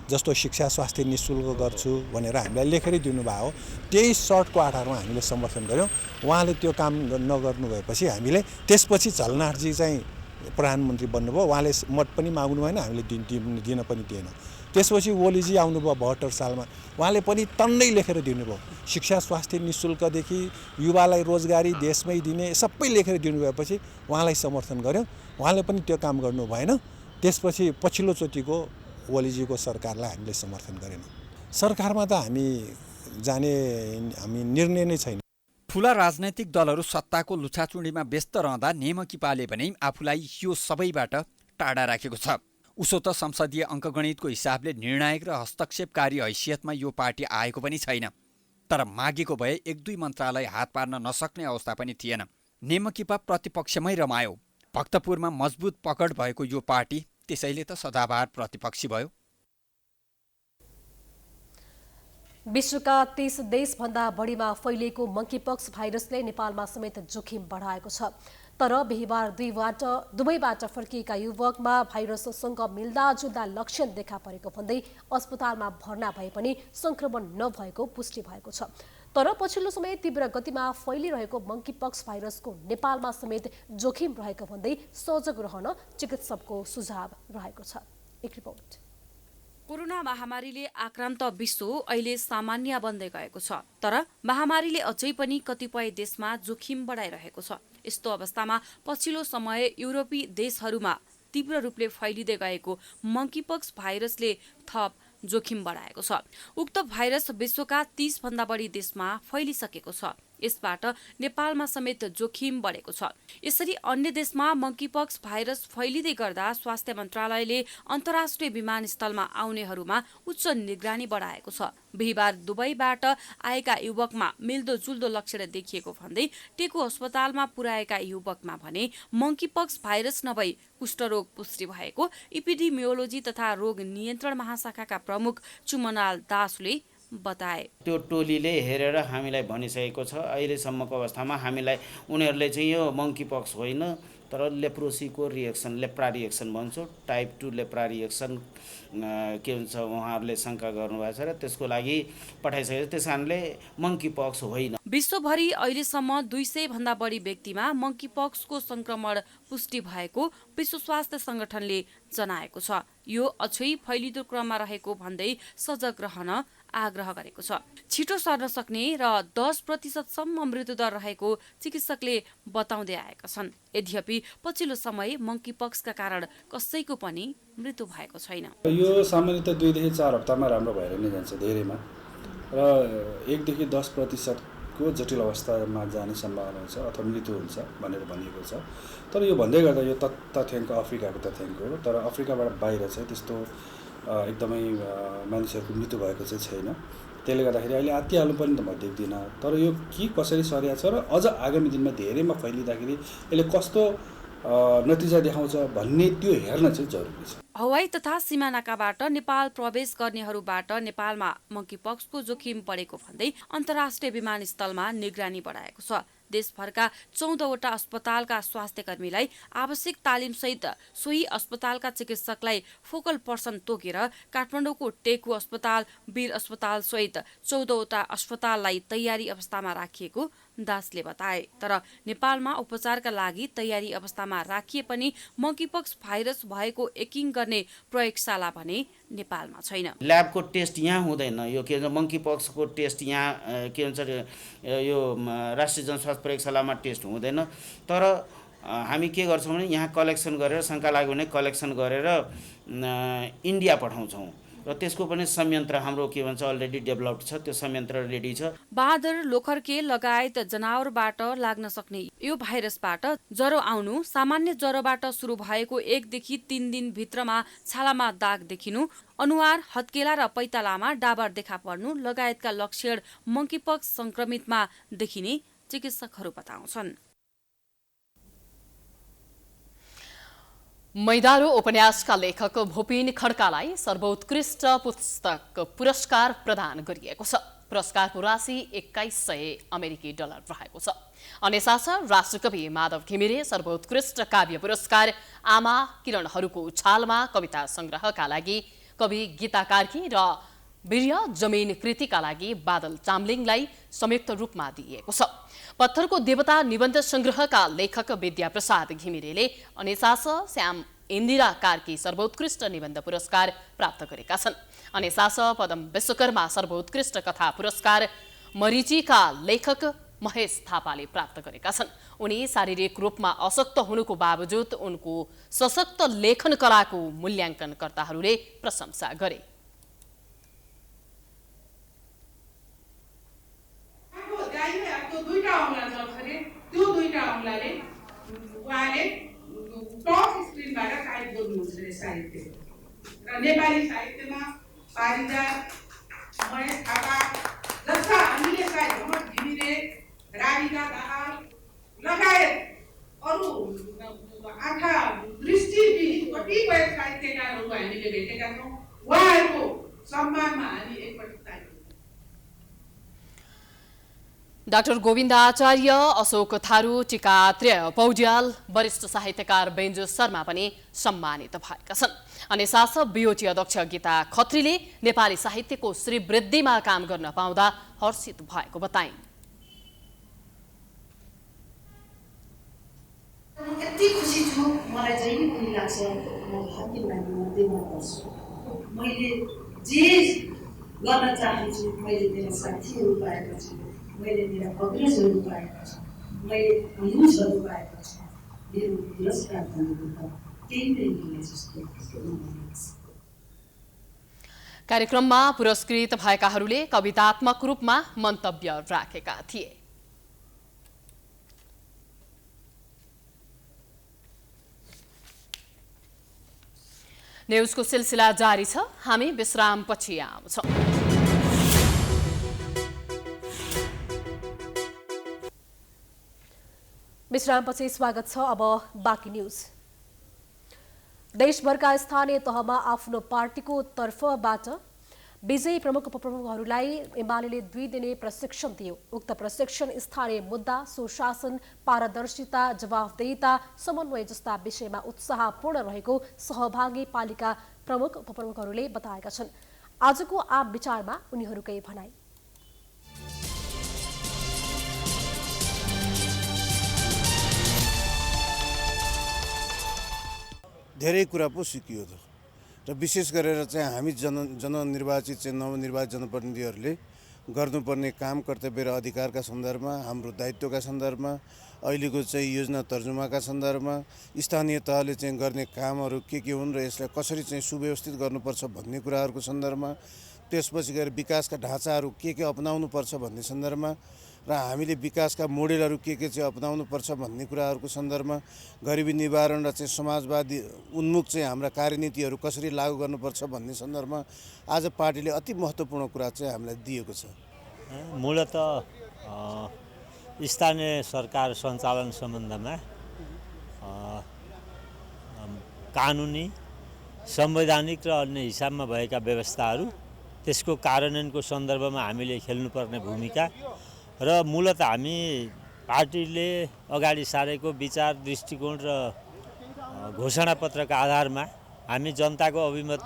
जस्तो शिक्षा स्वास्थ्य निःशुल्क गर्छु भनेर हामीलाई लेखेरै दिनुभयो। त्यही सर्टको आधारमा हामीले समर्थन गऱ्यौँ। उहाँले त्यो काम नगर्नु भएपछि हामीले त्यसपछि झलनाथजी चाहिँ प्रधानमन्त्री बन्नुभयो। उहाँले मत पनि माग्नु भएन, हामीले दिन पनि दिएन। त्यसपछि ओलीजी आउनुभयो 72 सालमा। उहाँले पनि तन्नै लेखेर दिनुभयो। शिक्षा स्वास्थ्य निःशुल्कदेखि युवालाई रोजगारी देशमै दिने सबै लेखेर दिनुभएपछि उहाँलाई समर्थन गऱ्यौँ। उहाँले पनि त्यो काम गर्नु भएन। त्यसपछि पछिल्लोचोटिको ओलीजीको सरकारलाई हामीले समर्थन गरेनौँ। सरकारमा त हामी निर्णय नै छैन। ठूला राजनैतिक दलहरू सत्ताको लुछाचुँडीमा व्यस्त रहँदा नेमकिपाले पनि आफूलाई यो सबैबाट टाढा राखेको छ। उसो त संसदीय अङ्कगणितको हिसाबले निर्णायक र हस्तक्षेपकारी हैसियतमा यो पार्टी आएको पनि छैन। तर मागेको भए 1-2 मन्त्रालय हात पार्न नसक्ने अवस्था पनि थिएन। नेमकिपा प्रतिपक्षमै रमायो। भक्तपुरमा मजबुत पकड भएको यो पार्टी त्यसैले त सदाबहार प्रतिपक्षी भयो। विश्वका 30 देशभन्दा बढीमा फैलिएको मङ्कीपक्स भाइरसले नेपालमा समेत जोखिम बढाएको छ। तर बिहिबार दुबईबाट फर्किएका युवकमा भाइरससँग मिल्दाजुल्दा लक्षण देखा परेको भन्दै अस्पतालमा भर्ना भए पनि संक्रमण नभएको पुष्टि भएको छ। तर पछिल्लो समय तीव्र गतिमा फैलिरहेको मङ्कीपक्स भाइरसको नेपालमा समेत जोखिम रहेको भन्दै सजग रहन चिकित्सकको सुझाव रहेको छ। एक रिपोर्ट। कोरोना महामारीले आक्रान्त विश्व अहिले सामान्य बन्दै गएको छ। तर महामारीले अझै पनि कतिपय देशमा जोखिम बढाइरहेको छ। यस्तो अवस्थामा पछिल्लो समय युरोपीय देशहरूमा तीव्र रूपले फैलिँदै गएको मङ्कीपक्स भाइरसले थप जोखिम बढाएको छ। उक्त भाइरस विश्वका 30 भन्दा बढी देशमा फैलिसकेको छ। यसबाट नेपालमा समेत जोखिम बढेको छ। यसरी अन्य देशमा मङ्कीपक्स भाइरस फैलिँदै गर्दा स्वास्थ्य मन्त्रालयले अन्तर्राष्ट्रिय विमानस्थलमा आउनेहरूमा उच्च निगरानी बढाएको छ। बिहिबार दुबईबाट आएका युवकमा मिल्दोजुल्दो लक्षण देखिएको भन्दै टेकु अस्पतालमा पुर्याएका युवकमा भने मङ्कीपक्स भाइरस नभई कुष्ठरोग पुष्टि भएको इपिडेमियोलोजी तथा रोग नियन्त्रण महाशाखाका प्रमुख चुमनाल दासले बताए। त्यो टोलीले हेरेर हामीलाई भनिसकेको छ। अहिलेसम्मको अवस्थामा हामीलाई उनीहरूले चाहिँ यो मङ्कीपक्स होइन तर लेप्रोसीको रिएक्सन, लेप्रा रिएक्सन भन्छौँ, टाइप 2 लेप्रा रिएक्सन के हुन्छ उहाँहरूले शङ्का गर्नुभएको छ र त्यसको लागि पठाइसकेको छ। त्यस कारणले मङ्कीपक्स होइन। विश्वभरि अहिलेसम्म 200 भन्दा बढी व्यक्तिमा मङ्कीपक्सको संक्रमण पुष्टि भएको विश्व स्वास्थ्य संगठनले जनाएको छ। यो अझै फैलिँदो क्रममा रहेको भन्दै सजग रहन आग्रह गरेको छ। छिटो सर्न सक्ने र 10% मृत्युदर रहेको चिकित्सकले बताउँदै आएका छन्। यद्यपि पछिल्लो समय मङ्कीपक्सका कारण कसैको पनि मृत्यु भएको छैन। यो सामान्यतः 2 देखि 4 हप्तामा राम्रो भएर नै जान्छ धेरैमा र 1 देखि 10% को जटिल अवस्थामा जाने सम्भावना हुन्छ अथवा मृत्यु हुन्छ भनेर भनिएको छ। तर यो भन्दै गर्दा यो तथ्याङ्क अफ्रिकाको तथ्याङ्क हो। तर अफ्रिकाबाट बाहिर चाहिँ त्यस्तो एकदमै मानिसहरूको मृत्यु भएको चाहिँ छैन। त्यसले गर्दाखेरि अहिले आत्तिहाल्नु पनि त म देख्दिनँ। तर यो के कसरी सरिया छ र अझ आगामी दिनमा धेरैमा फैलिँदाखेरि यसले कस्तो नतिजा देखाउँछ भन्ने त्यो हेर्न चाहिँ जरुरी छ। हवाई तथा सीमानाकाबाट नेपाल प्रवेश गर्नेहरूबाट नेपालमा मङ्कीपक्सको जोखिम बढेको भन्दै अन्तर्राष्ट्रिय विमानस्थलमा निगरानी बढाएको छ। देशभरका 14वटा अस्पतालका स्वास्थ्य कर्मीलाई आवश्यक तालिमसहित सोही अस्पतालका चिकित्सकलाई फोकल पर्सन तोकेर काठमाडौँको टेकु अस्पताल, वीर अस्पताल सहित 14वटा अस्पताललाई तयारी अवस्थामा राखिएको दासले बताए। तर नेपालमा उपचारका लागि तयारी अवस्थामा राखिए पनि मंकीपक्स भाइरस भएको एकिङ गर्ने प्रयोगशाला भने नेपालमा छैन। ल्याबको टेस्ट यहाँ हुँदैन। यो के भन्छ मंकीपक्सको टेस्ट यहाँ के भन्छ यो राष्ट्रिय जनस्वास्थ्य प्रयोगशालामा टेस्ट हुँदैन। तर हामी के गर्छौँ भने यहाँ कलेक्सन गरेर शङ्का लाग्यो भने कलेक्सन गरेर इन्डिया पठाउँछौँ र त्यसको पनि संयन्त्र हाम्रो के भन्छ अलरेडी डेभलप्ड छ। त्यो संयन्त्र रेडी छ। बाँदर, लोखर्के लगायत जनावरबाट लाग्न सक्ने यो भाइरसबाट ज्वरो आउनु, सामान्य ज्वरोबाट सुरु भएको 1 देखि 3 दिन भित्रमा छालामा दाग देखिनु, अनुहार, हत्केला र पैतालामा डाबर देखा पर्नु लगायतका लक्षण मंकीपक्स संक्रमितमा देखिने चिकित्सकहरू बताउँछन्। मैदारो उपन्यासका लेखक भूपिन खड्कालाई सर्वोत्कृष्ट पुस्तक पुरस्कार प्रदान गरिएको छ। पुरस्कारको राशि 2100 अमेरिकी डलर रहेको छ। अनेसास राष्ट्रकवि माधव घिमिरे सर्वोत्कृष्ट काव्य पुरस्कार आमा किरणहरूको छालमा कविता संग्रहका लागि कवि गीता कार्की र वीर्य जमिन कृतिका लागि बादल चामलिङलाई संयुक्त रूपमा दिइएको छ। पत्थरको देवता निबन्ध संग्रहका लेखक विद्या प्रसाद घिमिरेले अनेसास श्याम इन्दिरा कार्की सर्वोत्कृष्ट निबन्ध पुरस्कार प्राप्त गरेका छन्। अनेसास पदम विश्वकर्मा सर्वोत्कृष्ट कथा पुरस्कार मरिचीका लेखक महेश थापाले प्राप्त गरेका छन्। उनी शारीरिक रूपमा अशक्त हुनुको बावजुद उनको सशक्त लेखन कलाको मूल्याङ्कनकर्ताहरूले प्रशंसा गरे। त्यो दुईटा औँलाले उहाँले टक स्क्रिनबाट टाइप गर्नुहुन्छ अरे साहित्य र नेपाली साहित्यमा पारिजात, महेश थापा जस्ता हामीले साहित्य भ्रमर घिमिरे, राधिका दाहाल लगायत अरू आँखा दृष्टिविहीन कतिपय साहित्यकारहरू हामीले भेटेका छौँ। उहाँहरूको सम्मानमा हामी एकपटक ताली। डाक्टर गोविन्द आचार्य, अशोक थारू, टिका त्रेय पौड्याल, वरिष्ठ साहित्यकार बेन्जु शर्मा पनि सम्मानित भएका छन्। अनेसास बिओटी अध्यक्ष गीता खत्रीले नेपाली साहित्यको श्रीवृद्धिमा काम गर्न पाउँदा हर्षित भएको बताइन्। यति खुसी छु, मलाई जहिले पनि लाग्छ म भाग्यमानी मात्रै गर्छु। मैले जे गर्न चाहन्छु मैले मेरो साथीहरू पाएका छु, मैले मेरा अग्रजहरू पाएका छु, मैले युजहरू पाएका छु। मेरो पुरस्कार भनेको त केही नै मिले जस्तो लाग्छ। कार्यक्रममा पुरस्कृत भएकाहरूले कवितात्मक रूपमा मन्तव्य राखेका थिए। न्यूजको सिलसिला जारी छ। हामी विश्रामपछि आउँछौँ। विश्रामपछि स्वागत छ। अब बाँकी न्यूज। देशभरका स्थानीय तहमा आफ्नो पार्टीको तर्फबाट विजयी प्रमुख उपप्रमुखहरूलाई एमाले 2 दिने प्रशिक्षण दियो। उक्त प्रशिक्षण स्थानीय मुद्दा, सुशासन, पारदर्शिता, जवाफदेहिता, समन्वय जस्ता विषयमा उत्साहपूर्ण रहेको सहभागी पालिका प्रमुख उपप्रमुखहरूले बताएका छन्। आजको आम विचारमा उनीहरूकै भनाई। धेरै कुरा पो सिकियो त र विशेष गरेर चाहिँ हामी जननिर्वाचित चाहिँ नवनिर्वाचित जनप्रतिनिधिहरूले गर्नुपर्ने काम कर्तव्य र अधिकारका सन्दर्भमा, हाम्रो दायित्वका सन्दर्भमा, अहिलेको चाहिँ योजना तर्जुमाका सन्दर्भमा, स्थानीय तहले चाहिँ गर्ने कामहरू के हुन् र यसलाई कसरी चाहिँ सुव्यवस्थित गर्नुपर्छ भन्ने कुराहरूको सन्दर्भमा, त्यसपछि गएर विकासका ढाँचाहरू के अपनाउनुपर्छ भन्ने सन्दर्भमा र हामीले विकासका मोडेलहरू के चाहिँ अपनाउनुपर्छ भन्ने कुराहरूको सन्दर्भमा, गरिबी निवारण र चाहिँ समाजवादी उन्मुख चाहिँ हाम्रा कार्यनीतिहरू कसरी लागू गर्नुपर्छ भन्ने सन्दर्भमा आज पार्टीले अति महत्त्वपूर्ण कुरा चाहिँ हामीलाई दिएको छ। मूलतः स्थानीय सरकार सञ्चालन सम्बन्धमा कानुनी, संवैधानिक र अन्य हिसाबमा भएका व्यवस्थाहरू, त्यसको कार्यान्वयनको सन्दर्भमा हामीले खेल्नुपर्ने भूमिका र मूलतः हामी पार्टीले अगाडि सारेको विचार, दृष्टिकोण र घोषणापत्रका आधारमा हामी जनताको अभिमत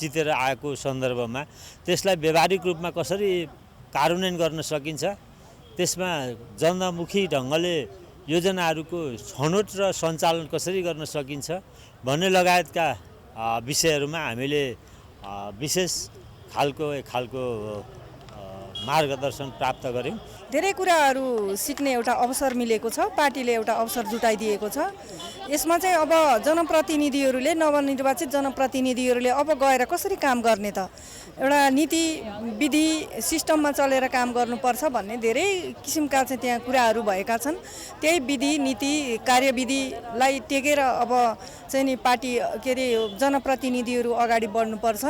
जितेर आएको सन्दर्भमा त्यसलाई व्यावहारिक रूपमा कसरी कार्यान्वयन गर्न सकिन्छ त्यसमा जनतामुखी ढङ्गले योजनाहरूको छनौट र सञ्चालन कसरी गर्न सकिन्छ भन्ने लगायतका विषयहरूमा हामीले विशेष खालको मार्गदर्शन प्राप्त गर्यौँ। धेरै कुराहरू सिक्ने एउटा अवसर मिलेको छ, पार्टीले एउटा अवसर जुटाइदिएको छ। यसमा चाहिँ अब जनप्रतिनिधिहरूले, नवनिर्वाचित जनप्रतिनिधिहरूले अब गएर कसरी काम गर्ने त, एउटा नीति विधि सिस्टममा चलेर काम गर्नुपर्छ भन्ने धेरै किसिमका चाहिँ त्यहाँ कुराहरू भएका छन्। त्यही विधि नीति कार्यविधिलाई टेकेर अब चाहिँ नि पार्टी के अरे जनप्रतिनिधिहरू अगाडि बढ्नुपर्छ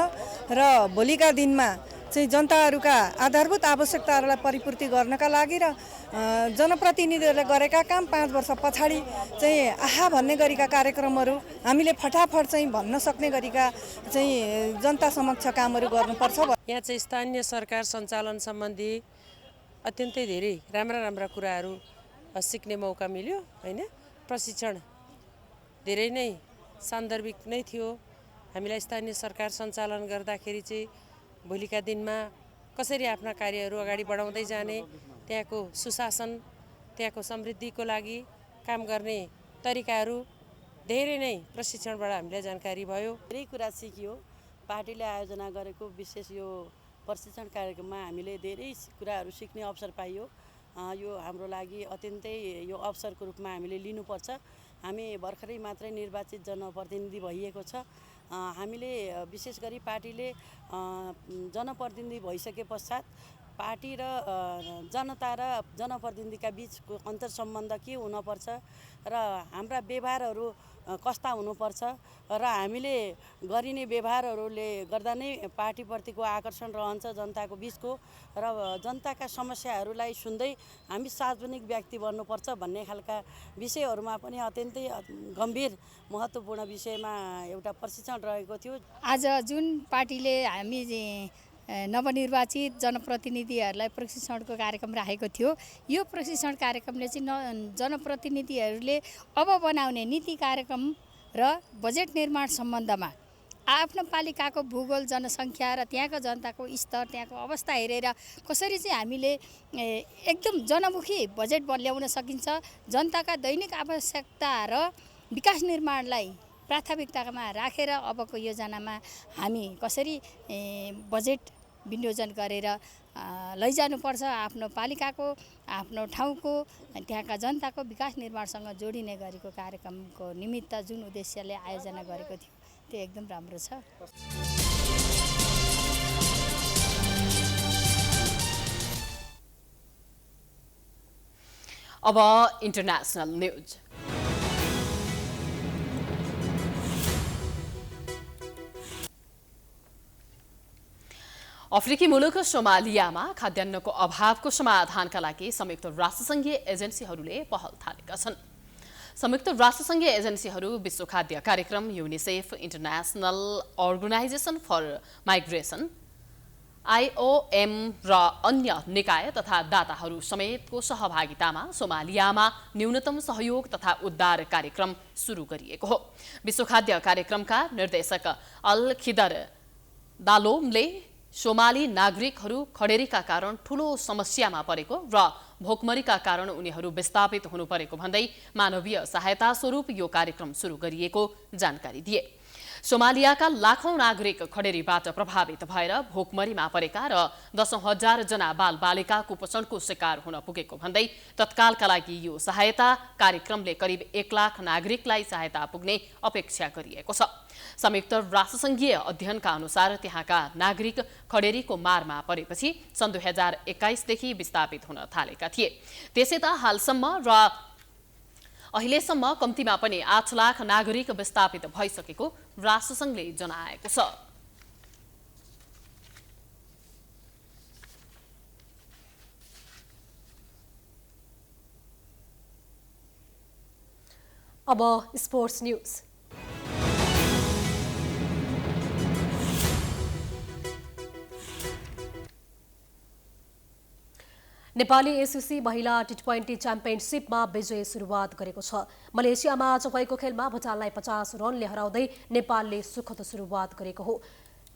र भोलिका दिनमा चाहिँ जनताहरूका आधारभूत आवश्यकताहरूलाई परिपूर्ति गर्नका लागि र जनप्रतिनिधिहरूले गरेका काम 5 वर्ष पछाडि चाहिँ आहा भन्ने गरीका कार्यक्रमहरू हामीले फटाफट चाहिँ भन्न सक्ने गरीका चाहिँ जनता समक्ष कामहरू गर्नुपर्छ। यहाँ चाहिँ स्थानीय सरकार सञ्चालन सम्बन्धी अत्यन्तै धेरै राम्रा कुराहरू सिक्ने मौका मिल्यो हैन। प्रशिक्षण धेरै नै सान्दर्भिक नै थियो। हामीलाई स्थानीय सरकार सञ्चालन गर्दाखेरि चाहिँ भोलिका दिनमा कसरी आफ्ना कार्यहरू अगाडि बढाउँदै जाने, त्यहाँको सुशासन, त्यहाँको समृद्धिको लागि काम गर्ने तरिकाहरू धेरै नै प्रशिक्षणबाट हामीलाई जानकारी भयो। धेरै कुरा सिकियो। पार्टीले आयोजना गरेको विशेष यो प्रशिक्षण कार्यक्रममा हामीले धेरै कुराहरू सिक्ने अवसर पाइयो। यो हाम्रो लागि अत्यन्तै यो अवसरको रूपमा हामीले लिनुपर्छ। हामी भर्खरै मात्रै निर्वाचित जनप्रतिनिधि भइएको छ। हामीले विशेष गरी पार्टीले जनप्रतिनिधि भइसके पश्चात पार्टी र जनता र जनप्रतिनिधिका बिचको अन्तर्सम्बन्ध के हुनुपर्छ र हाम्रा व्यवहारहरू कस्ता हुनुपर्छ र हामीले गरिने व्यवहारहरूले गर्दा नै पार्टीप्रतिको आकर्षण रहन्छ जनताको बिचको र जनताका समस्याहरूलाई सुन्दै हामी सार्वजनिक व्यक्ति बन्नुपर्छ भन्ने खालका विषयहरूमा पनि अत्यन्तै गम्भीर महत्त्वपूर्ण विषयमा एउटा प्रशिक्षण रहेको थियो। आज जुन पार्टीले हामी नवनिर्वाचित जनप्रतिनिधिहरूलाई प्रशिक्षणको कार्यक्रम राखेको थियो, यो प्रशिक्षण कार्यक्रमले चाहिँ जनप्रतिनिधिहरूले अब बनाउने नीति कार्यक्रम र बजेट निर्माण सम्बन्धमा आफ्नो पालिकाको भूगोल, जनसङ्ख्या र त्यहाँको जनताको स्तर, त्यहाँको अवस्था हेरेर कसरी चाहिँ हामीले एकदम जनमुखी बजेट ल्याउन सकिन्छ, जनताका दैनिक आवश्यकता र विकास निर्माणलाई प्राथमिकतामा राखेर अबको योजनामा हामी कसरी बजेट विनियोजन गरेर लैजानुपर्छ, आफ्नो पालिकाको, आफ्नो ठाउँको, त्यहाँका जनताको विकास निर्माणसँग जोडिने गरेको कार्यक्रमको निमित्त जुन उद्देश्यले आयोजना गरेको थियो त्यो एकदम राम्रो छ। अब इन्टरनेसनल न्यूज। अफ्रिकी मुलुक सोमालियामा खाद्यान्नको अभावको समाधानका लागि संयुक्त राष्ट्रसङ्घीय एजेन्सीहरूले पहल थालेका छन्। संयुक्त राष्ट्रसङ्घीय एजेन्सीहरू विश्व खाद्य कार्यक्रम, UNICEF, International Organization for Migration, IOM र अन्य निकाय तथा दाताहरू समेतको सहभागितामा सोमालियामा न्यूनतम सहयोग तथा उद्धार कार्यक्रम सुरु गरिएको हो। विश्व खाद्य कार्यक्रमका निर्देशक अल खिदर दालोमले सोमाली नागरिकहरू खडेरीका कारण ठूलो समस्यामा परेको र भोकमरीका कारण उनीहरू विस्थापित हुनु परेको भन्दै मानवीय सहायता स्वरूप यो कार्यक्रम सुरु गरिएको जानकारी दिए। सोमालियाका लाखौं नागरिक खडेरीबाट प्रभावित भएर भोकमरीमा परेका र 10,000 जना बालबालिका कुपोषणको शिकार हुन पुगेको भन्दै तत्कालका लागि यो सहायता कार्यक्रमले करिब 1 लाख नागरिकलाई सहायता पुग्ने अपेक्षा गरिएको छ। संयुक्त राष्ट्रसङ्घीय अध्ययनका अनुसार त्यहाँका नागरिक खडेरीको मारमा परेपछि सन् 2021 देखि विस्थापित हुन थालेका थिए। त्यसै त हालसम्म र अहिलेसम्म कम्तीमा पनि 8 लाख नागरिक विस्थापित भइसकेको राष्ट्रसङ्घले जनाएको छ। अब स्पोर्ट्स न्यूज। नेपाली एससीसी महिला टी20 च्याम्पियनसिपमा विजय सुरुवात गरेको छ। मलेसियामा आज भएको खेलमा भुटानलाई 50 रनले हराउँदै नेपालले सुखद सुरुवात गरेको हो।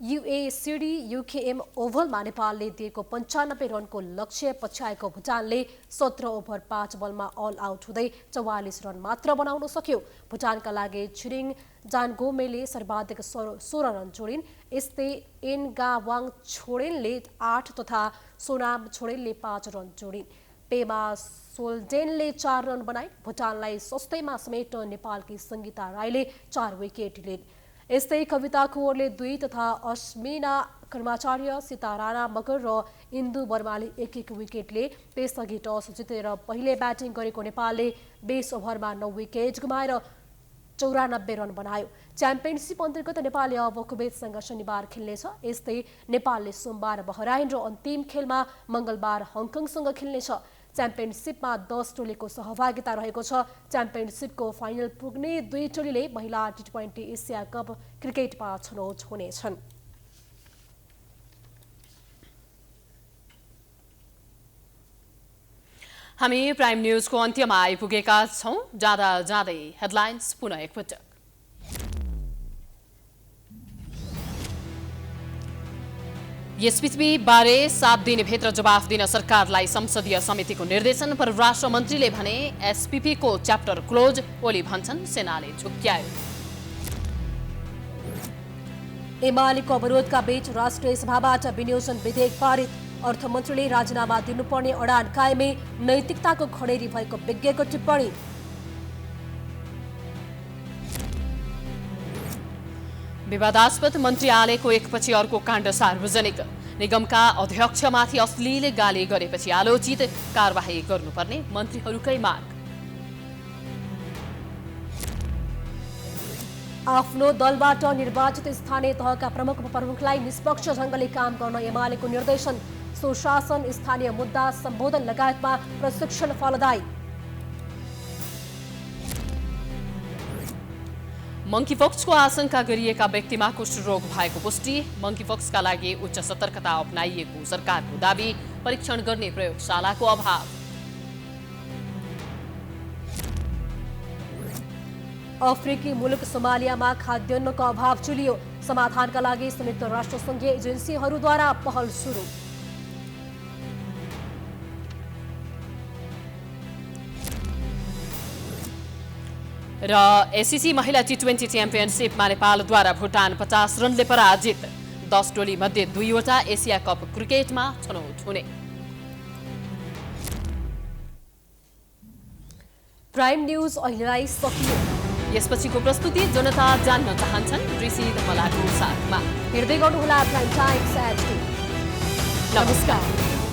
UACD UKM ओभलमा नेपालले दिएको 95 रनको लक्ष्य पछ्याएको भुटानले 17 ओभर 5 बलमा अल आउट हुँदै 44 रन मात्र बनाउन सक्यो। भुटानका लागि छिरिङ जानगोमेले सर्वाधिक 16 रन जोडिन्। यस्तै एनगावाङ छोडेनले 8 तथा सोनाम छोडेनले 5 रन जोडिन्। पेमा सोल्डेनले 4 रन बनाइन्। भुटानलाई सस्तैमा समेट्न नेपालकी सङ्गीता राईले 4 विकेट लिइन्। यस्तै कविता कुँवरले 2 तथा अश्मिना कर्माचार्य, सीता राणा मगर र इन्दु वर्माले 1-1 विकेटले। त्यसअघि टस जितेर पहिले ब्याटिङ गरेको नेपालले 20 ओभरमा 9 विकेट गुमाएर 94 रन बनायो। च्याम्पियनसिप अन्तर्गत नेपालले अब कुवेतसँग शनिबार खेल्नेछ। यस्तै नेपालले सोमबार बहराइन र अन्तिम खेलमा मङ्गलबार हङकङसँग खेल्नेछ। च्याम्पियनसिपमा 10 टोलीको सहभागिता रहेको छ। च्याम्पियनसिपको फाइनल पुग्ने 2 टोलीले महिला T20 एसिया कप क्रिकेटमा छनौट हुनेछन्। हामी प्राइम न्यूजको अन्त्यमा आइपुगेका छौं। जाँदा जाँदै हेडलाइन्स पुनः एकपटक। यसबीच बारे 7 दिनभित्र जवाफ दिन सरकारलाई संसदीय समितिको निर्देशन। परराष्ट्र मन्त्रीले भने एसपीपी को च्याप्टर क्लोज। ओली भन्छन् सेनाले झुक्क्यायो। एमालेको अवरोधका बीच राष्ट्रिय सभाबाट विनियोजन विधेयक पारित। अर्थमन्त्रीले राजीनामा दिनुपर्ने अडान कायमै, नैतिकताको खडेरी भएको विज्ञको टिप्पणी। विवादास्पद मन्त्रीआलयको एकपछि अर्को काण्ड सार्वजनिक। निगमका अध्यक्षमाथि अश्लील गाली गरेपछि आलोचित। कारबाही गर्नुपर्ने मन्त्रीहरूकै माग। आफ्नो दलबाट निर्वाचित स्थानीय तहका प्रमुखलाई निष्पक्ष ढङ्गले काम गर्न एमालेको निर्देशन। सुशासन, स्थानीय मुद्दा सम्बोधन लगायतमा प्रशिक्षण फलदायी। मंकीपक्सको आशंका गरिएका व्यक्तिमा कुष्ठरोग भएको पुष्टि। मंकीपक्सका लागि उच्च सतर्कता अपनाइएको सरकारको दाबी। परीक्षण गर्ने प्रयोगशालाको अभाव। अफ्रिकी मुलुक सोमालियामा खाद्यान्नको अभाव चुलियो। समाधानका लागि संयुक्त राष्ट्रसङ्घीय एजेन्सीहरूद्वारा पहल सुरु। र एसीसी महिला T20 च्याम्पियनसिपमा नेपालद्वारा भुटान 50 रनले पराजित। 10 टोली मध्ये 2वटा एसिया कप क्रिकेटमा छनौट हुने। प्राइम न्यूज अहिलेलाई सकियो। यसपछिको प्रस्तुति जनता जान्न चाहन्छन् ऋषि धमलाको साथमा। हेर्दै गर्नुहोला प्राइम टाइम्स एट 2। नमस्कार।